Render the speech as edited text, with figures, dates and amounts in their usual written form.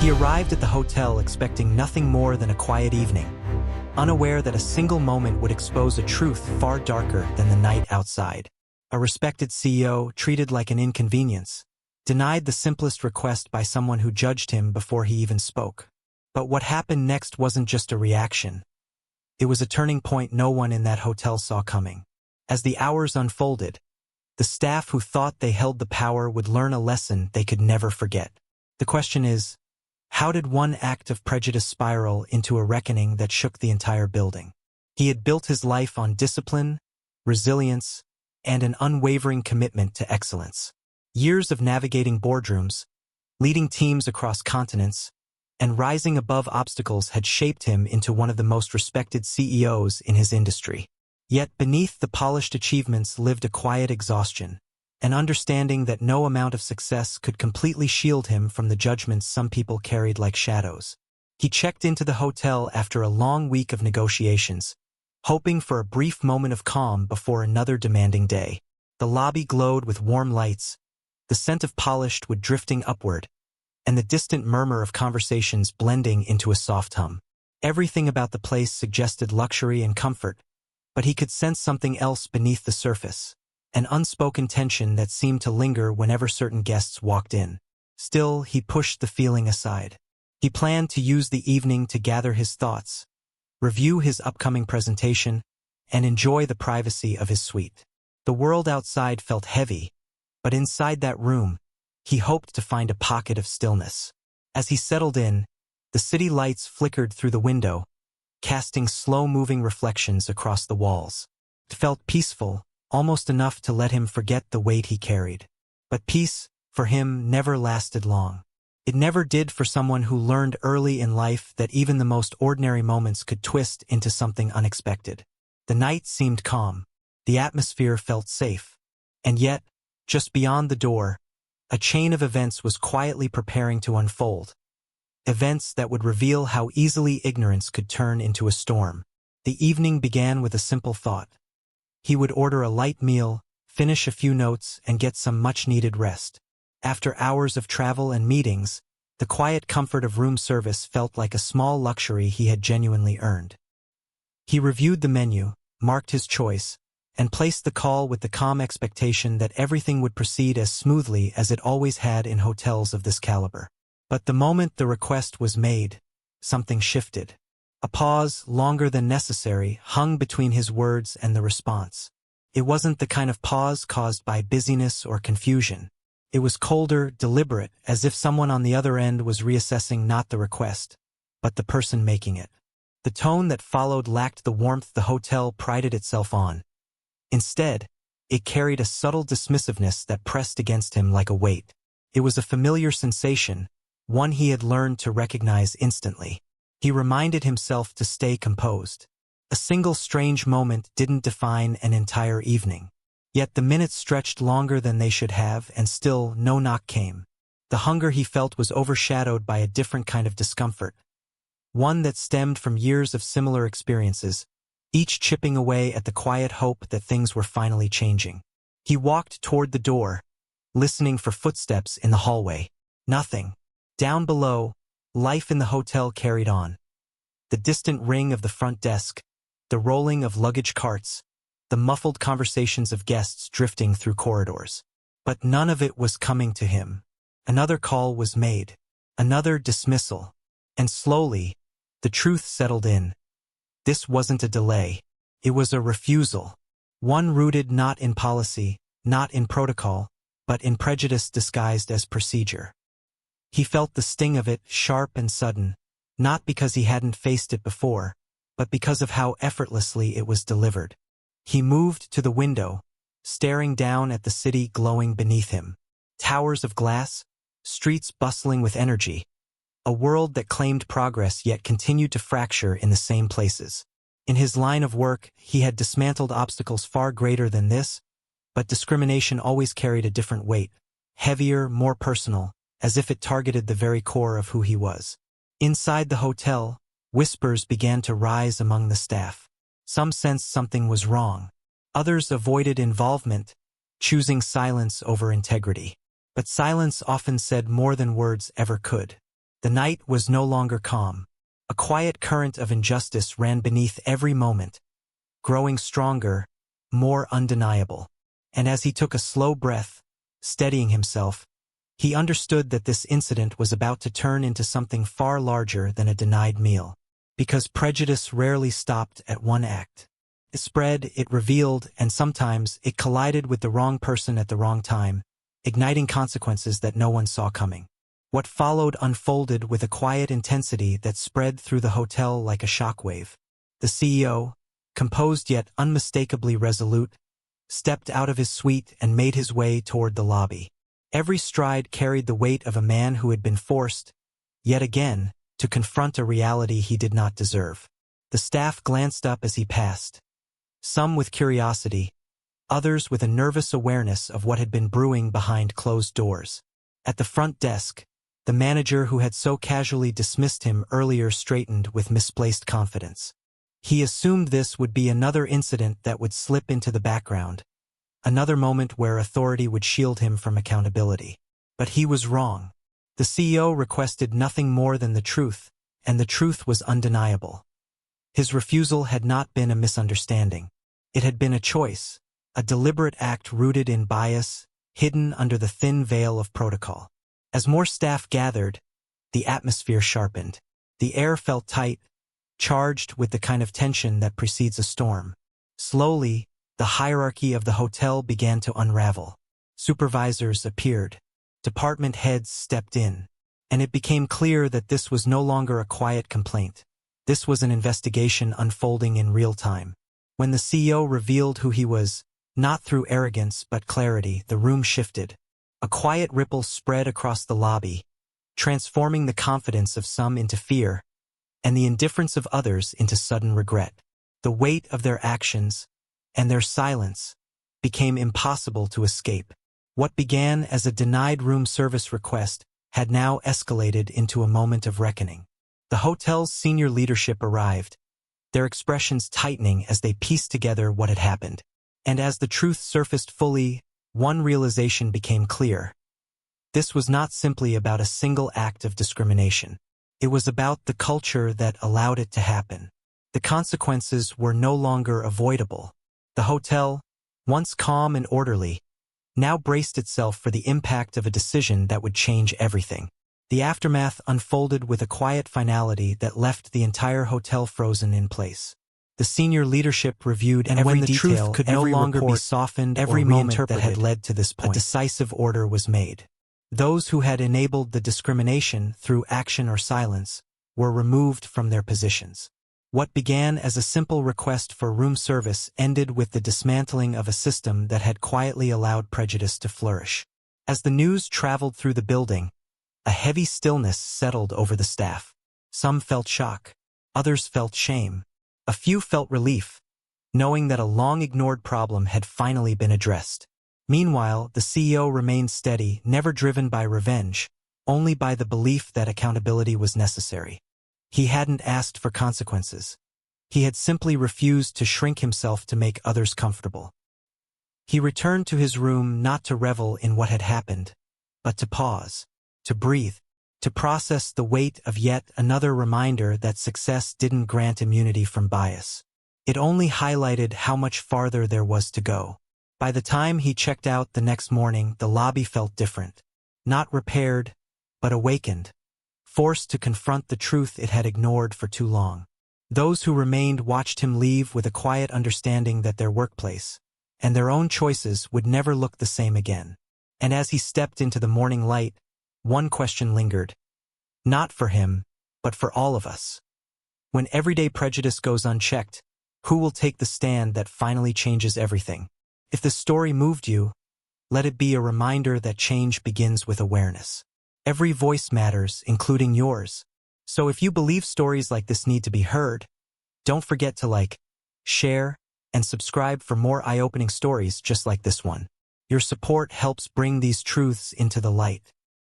He arrived at the hotel expecting nothing more than a quiet evening, unaware that a single moment would expose a truth far darker than the night outside. A respected CEO, treated like an inconvenience, denied the simplest request by someone who judged him before he even spoke. But what happened next wasn't just a reaction. It was a turning point no one in that hotel saw coming. As the hours unfolded, the staff who thought they held the power would learn a lesson they could never forget. The question is, how did one act of prejudice spiral into a reckoning that shook the entire building? He had built his life on discipline, resilience, and an unwavering commitment to excellence. Years of navigating boardrooms, leading teams across continents, and rising above obstacles had shaped him into one of the most respected CEOs in his industry. Yet beneath the polished achievements lived a quiet exhaustion, an understanding that no amount of success could completely shield him from the judgments some people carried like shadows. He checked into the hotel after a long week of negotiations, hoping for a brief moment of calm before another demanding day. The lobby glowed with warm lights, the scent of polished wood drifting upward, and the distant murmur of conversations blending into a soft hum. Everything about the place suggested luxury and comfort, but he could sense something else beneath the surface, an unspoken tension that seemed to linger whenever certain guests walked in. Still, he pushed the feeling aside. He planned to use the evening to gather his thoughts, review his upcoming presentation, and enjoy the privacy of his suite. The world outside felt heavy, but inside that room, he hoped to find a pocket of stillness. As he settled in, the city lights flickered through the window, casting slow-moving reflections across the walls. It felt peaceful, almost enough to let him forget the weight he carried. But peace, for him, never lasted long. It never did for someone who learned early in life that even the most ordinary moments could twist into something unexpected. The night seemed calm. The atmosphere felt safe. And yet, just beyond the door, a chain of events was quietly preparing to unfold. Events that would reveal how easily ignorance could turn into a storm. The evening began with a simple thought. He would order a light meal, finish a few notes, and get some much-needed rest. After hours of travel and meetings, the quiet comfort of room service felt like a small luxury he had genuinely earned. He reviewed the menu, marked his choice, and placed the call with the calm expectation that everything would proceed as smoothly as it always had in hotels of this caliber. But the moment the request was made, something shifted. A pause, longer than necessary, hung between his words and the response. It wasn't the kind of pause caused by busyness or confusion. It was colder, deliberate, as if someone on the other end was reassessing not the request, but the person making it. The tone that followed lacked the warmth the hotel prided itself on. Instead, it carried a subtle dismissiveness that pressed against him like a weight. It was a familiar sensation, one he had learned to recognize instantly. He reminded himself to stay composed. A single strange moment didn't define an entire evening. Yet the minutes stretched longer than they should have, and still no knock came. The hunger he felt was overshadowed by a different kind of discomfort, one that stemmed from years of similar experiences, each chipping away at the quiet hope that things were finally changing. He walked toward the door, listening for footsteps in the hallway. Nothing. Down below, life in the hotel carried on. The distant ring of the front desk, the rolling of luggage carts, the muffled conversations of guests drifting through corridors. But none of it was coming to him. Another call was made, another dismissal, and slowly, the truth settled in. This wasn't a delay. It was a refusal, one rooted not in policy, not in protocol, but in prejudice disguised as procedure. He felt the sting of it, sharp and sudden, not because he hadn't faced it before, but because of how effortlessly it was delivered. He moved to the window, staring down at the city glowing beneath him. Towers of glass, streets bustling with energy, a world that claimed progress yet continued to fracture in the same places. In his line of work, he had dismantled obstacles far greater than this, but discrimination always carried a different weight, heavier, more personal, as if it targeted the very core of who he was. Inside the hotel, whispers began to rise among the staff. Some sensed something was wrong. Others avoided involvement, choosing silence over integrity. But silence often said more than words ever could. The night was no longer calm. A quiet current of injustice ran beneath every moment, growing stronger, more undeniable. And as he took a slow breath, steadying himself, he understood that this incident was about to turn into something far larger than a denied meal. Because prejudice rarely stopped at one act. It spread, it revealed, and sometimes it collided with the wrong person at the wrong time, igniting consequences that no one saw coming. What followed unfolded with a quiet intensity that spread through the hotel like a shockwave. The CEO, composed yet unmistakably resolute, stepped out of his suite and made his way toward the lobby. Every stride carried the weight of a man who had been forced, yet again, to confront a reality he did not deserve. The staff glanced up as he passed, some with curiosity, others with a nervous awareness of what had been brewing behind closed doors. At the front desk, the manager who had so casually dismissed him earlier straightened with misplaced confidence. He assumed this would be another incident that would slip into the background, another moment where authority would shield him from accountability. But he was wrong. The CEO requested nothing more than the truth, and the truth was undeniable. His refusal had not been a misunderstanding. It had been a choice, a deliberate act rooted in bias, hidden under the thin veil of protocol. As more staff gathered, the atmosphere sharpened. The air felt tight, charged with the kind of tension that precedes a storm. Slowly, the hierarchy of the hotel began to unravel. Supervisors appeared. Department heads stepped in. And it became clear that this was no longer a quiet complaint. This was an investigation unfolding in real time. When the CEO revealed who he was, not through arrogance but clarity, the room shifted. A quiet ripple spread across the lobby, transforming the confidence of some into fear, and the indifference of others into sudden regret. The weight of their actions, and their silence, became impossible to escape. What began as a denied room service request had now escalated into a moment of reckoning. The hotel's senior leadership arrived, their expressions tightening as they pieced together what had happened. And as the truth surfaced fully, one realization became clear. This was not simply about a single act of discrimination. It was about the culture that allowed it to happen. The consequences were no longer avoidable. The hotel, once calm and orderly, now braced itself for the impact of a decision that would change everything. The aftermath unfolded with a quiet finality that left the entire hotel frozen in place. The senior leadership reviewed every detail, truth could no longer be softened, every moment that had led to this point. A decisive order was made. Those who had enabled the discrimination through action or silence were removed from their positions. What began as a simple request for room service ended with the dismantling of a system that had quietly allowed prejudice to flourish. As the news traveled through the building, a heavy stillness settled over the staff. Some felt shock, others felt shame. A few felt relief, knowing that a long-ignored problem had finally been addressed. Meanwhile, the CEO remained steady, never driven by revenge, only by the belief that accountability was necessary. He hadn't asked for consequences. He had simply refused to shrink himself to make others comfortable. He returned to his room not to revel in what had happened, but to pause, to breathe, to process the weight of yet another reminder that success didn't grant immunity from bias. It only highlighted how much farther there was to go. By the time he checked out the next morning, the lobby felt different. Not repaired, but awakened, forced to confront the truth it had ignored for too long. Those who remained watched him leave with a quiet understanding that their workplace and their own choices would never look the same again. And as he stepped into the morning light, one question lingered. Not for him, but for all of us. When everyday prejudice goes unchecked, who will take the stand that finally changes everything? If the story moved you, let it be a reminder that change begins with awareness. Every voice matters, including yours. So if you believe stories like this need to be heard, don't forget to like, share, and subscribe for more eye-opening stories just like this one. Your support helps bring these truths into the light.